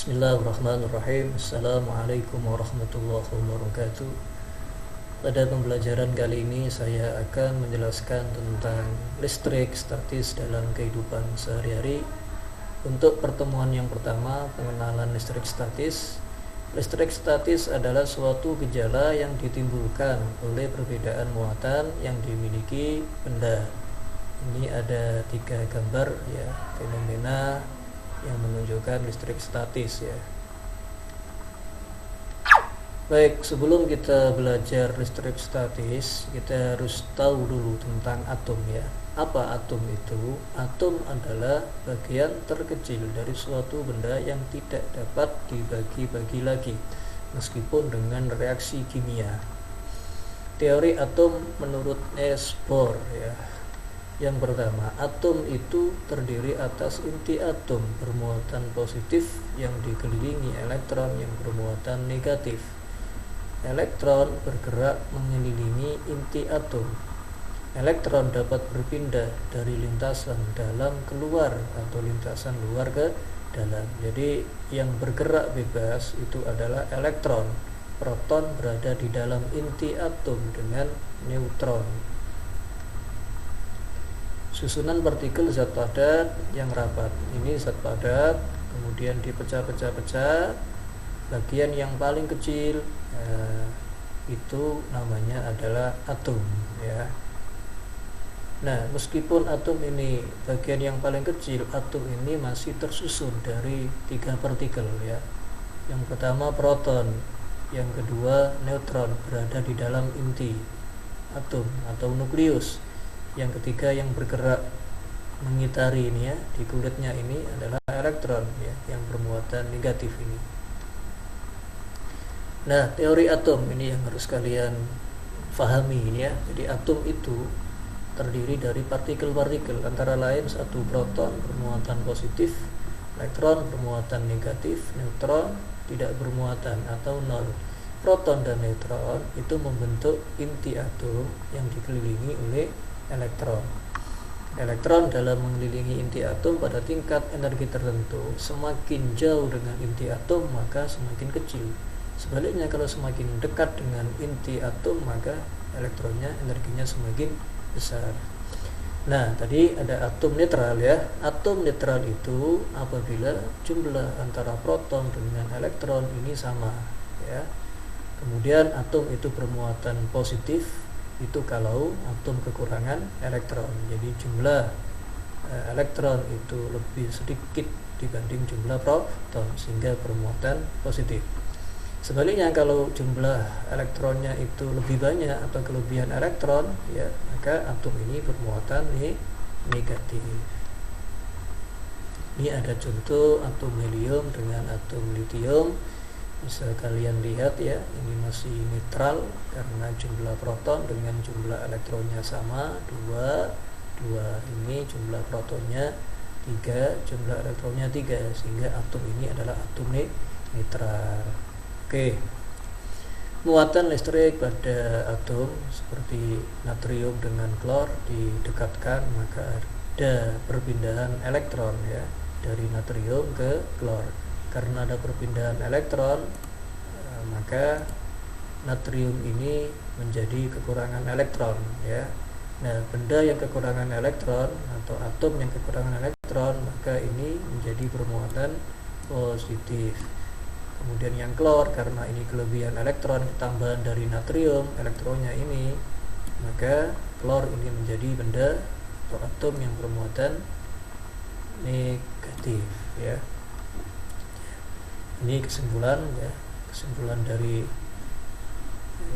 Bismillahirrahmanirrahim. Assalamualaikum warahmatullahi wabarakatuh. Pada pembelajaran kali ini saya akan menjelaskan tentang listrik statis dalam kehidupan sehari-hari. Untuk pertemuan yang pertama, pengenalan listrik statis. Listrik statis adalah suatu gejala yang ditimbulkan oleh perbedaan muatan yang dimiliki benda. Ini ada 3 gambar ya, fenomena yang menunjukkan listrik statis ya. Baik, sebelum kita belajar listrik statis, kita harus tahu dulu tentang atom ya. Apa atom itu? Atom adalah bagian terkecil dari suatu benda yang tidak dapat dibagi-bagi lagi, meskipun dengan reaksi kimia. Teori atom menurut Niels Bohr ya. Yang pertama, atom itu terdiri atas inti atom bermuatan positif yang dikelilingi elektron yang bermuatan negatif. Elektron bergerak mengelilingi inti atom. Elektron dapat berpindah dari lintasan dalam keluar atau lintasan luar ke dalam. Jadi yang bergerak bebas itu adalah elektron. Proton berada di dalam inti atom dengan neutron. Susunan partikel zat padat yang rapat. Ini zat padat, kemudian dipecah-pecah-pecah. Bagian yang paling kecil itu namanya adalah atom ya. Nah, meskipun atom ini bagian yang paling kecil, atom ini masih tersusun dari 3 partikel ya. Yang pertama proton, yang kedua neutron berada di dalam inti atom atau nukleus. Yang ketiga yang bergerak mengitari ini ya, di kulitnya ini adalah elektron ya, yang bermuatan negatif ini. Nah, teori atom ini yang harus kalian pahami ini ya. Jadi atom itu terdiri dari partikel-partikel, antara lain satu proton bermuatan positif, elektron bermuatan negatif, neutron tidak bermuatan atau nol. Proton dan neutron itu membentuk inti atom yang dikelilingi oleh elektron. Elektron dalam mengelilingi inti atom pada tingkat energi tertentu, semakin jauh dengan inti atom maka semakin kecil. Sebaliknya, kalau semakin dekat dengan inti atom maka elektronnya energinya semakin besar. Nah, tadi ada atom netral ya. Atom netral itu apabila jumlah antara proton dengan elektron ini sama ya. Kemudian atom itu bermuatan positif, itu kalau atom kekurangan elektron. Jadi jumlah elektron itu lebih sedikit dibanding jumlah proton sehingga bermuatan positif. Sebaliknya, kalau jumlah elektronnya itu lebih banyak atau kelebihan elektron ya, maka atom ini bermuatan negatif. Ini ada contoh atom helium dengan atom litium. Bisa kalian lihat ya, ini masih netral karena jumlah proton dengan jumlah elektronnya sama, 2. Ini jumlah protonnya 3, jumlah elektronnya 3, sehingga atom ini adalah atom netral. Oke. Muatan listrik pada atom seperti natrium dengan klor didekatkan, maka ada perpindahan elektron ya dari natrium ke klor. Karena ada perpindahan elektron, maka natrium ini menjadi kekurangan elektron ya. Nah, benda yang kekurangan elektron atau atom yang kekurangan elektron, maka ini menjadi bermuatan positif. Kemudian yang klor, karena ini kelebihan elektron tambahan dari natrium, elektronnya ini, maka klor ini menjadi benda atau atom yang bermuatan negatif ya. Ini kesimpulan ya, kesimpulan dari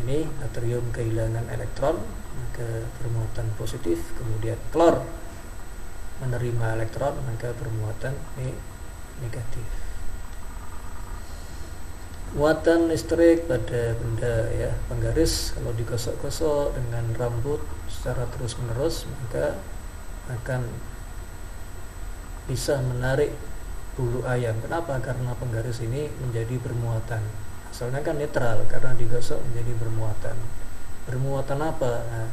ini, natrium kehilangan elektron maka bermuatan positif, kemudian klor menerima elektron maka bermuatan negatif. Muatan listrik pada benda ya, penggaris kalau digosok-gosok dengan rambut secara terus-menerus maka akan bisa menarik bulu ayam. Kenapa? Karena penggaris ini menjadi bermuatan. Asalnya kan netral, karena digosok menjadi bermuatan. Bermuatan apa? Nah,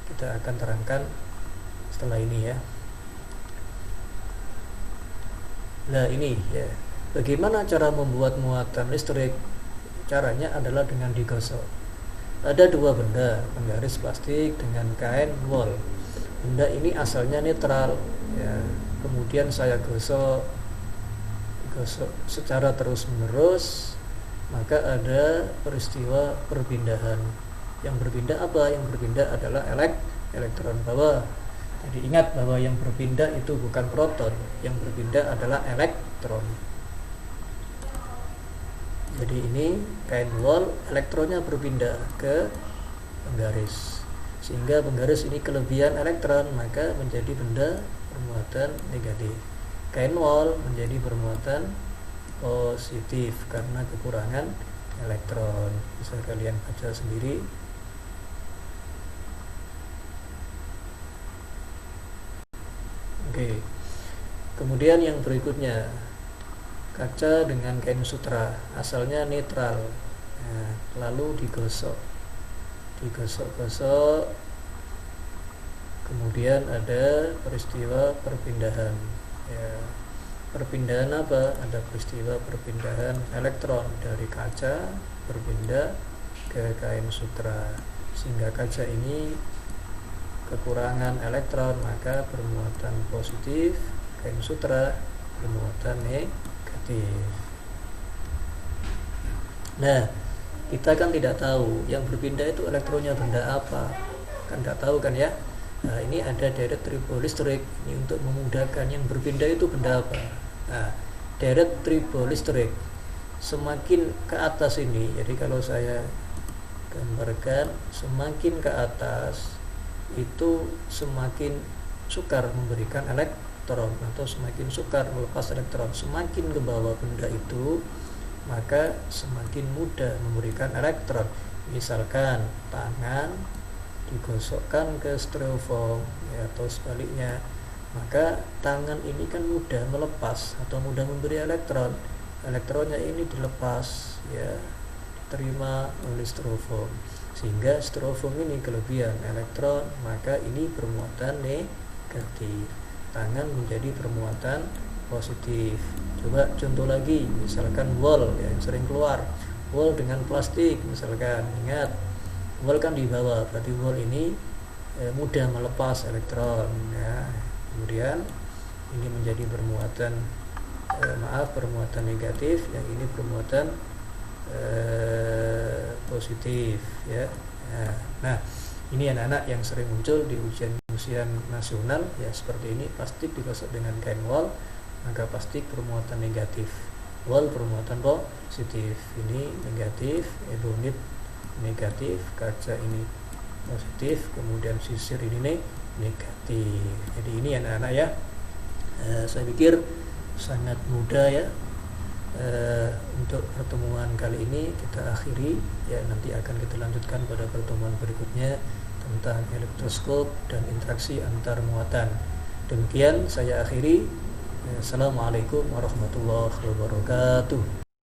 kita akan terangkan setelah ini ya. Nah, ini ya, Bagaimana cara membuat muatan listrik? Caranya adalah dengan digosok. Ada dua benda, penggaris plastik dengan kain wol. Benda ini asalnya netral, ya. Kemudian saya gosok secara terus menerus, maka ada peristiwa perpindahan. Yang berpindah apa? Yang berpindah adalah elektron bawah. Jadi ingat bahwa yang berpindah itu bukan proton, yang berpindah adalah elektron. Jadi ini kain wol, elektronnya berpindah ke penggaris, sehingga penggaris ini kelebihan elektron, maka menjadi benda bermuatan negatif. Kain wol menjadi bermuatan positif karena kekurangan elektron. Bisa kalian baca sendiri. Oke. Kemudian yang berikutnya, kaca dengan kain sutra, asalnya netral. Nah, lalu digosok, kemudian ada peristiwa perpindahan. Ya, perpindahan apa? Ada peristiwa perpindahan elektron dari kaca berpindah ke kain sutra, sehingga kaca ini kekurangan elektron, maka bermuatan positif, kain sutra bermuatan negatif. Nah, kita kan tidak tahu yang berpindah itu elektronnya benda apa, kan tidak tahu kan ya. Nah, ini ada deret tribolistrik ini untuk memudahkan yang berpindah itu benda apa. Nah, deret tribolistrik semakin ke atas ini, jadi kalau saya gambarkan, semakin ke atas itu semakin sukar memberikan elektron atau semakin sukar melepas elektron. Semakin ke bawah benda itu, maka semakin mudah memberikan elektron. Misalkan tangan digosokkan ke styrofoam, ya, atau sebaliknya, maka tangan ini kan mudah melepas atau mudah memberi elektron. Elektronnya ini dilepas, ya, diterima oleh styrofoam, sehingga styrofoam ini kelebihan elektron, maka ini bermuatan negatif. Tangan menjadi bermuatan positif. Coba contoh lagi, misalkan wol, ya, yang sering keluar, wol dengan plastik misalkan. Ingat, wol kan di bawah, berarti wol ini mudah melepas elektron, ya. Kemudian ini menjadi bermuatan bermuatan negatif, yang ini bermuatan positif, ya. Nah, ini anak-anak yang sering muncul di ujian nasional, ya, seperti ini. Plastik digosok dengan kain wol, maka plastik bermuatan negatif, wol bermuatan positif. Ini negatif, ebonit negatif, kaca ini positif, kemudian sisir ini negatif. Jadi ini anak-anak ya, saya pikir sangat mudah ya. Untuk pertemuan kali ini kita akhiri, ya, nanti akan kita lanjutkan pada pertemuan berikutnya tentang elektroskop dan interaksi antar muatan. Demikian saya akhiri. Assalamualaikum warahmatullahi wabarakatuh.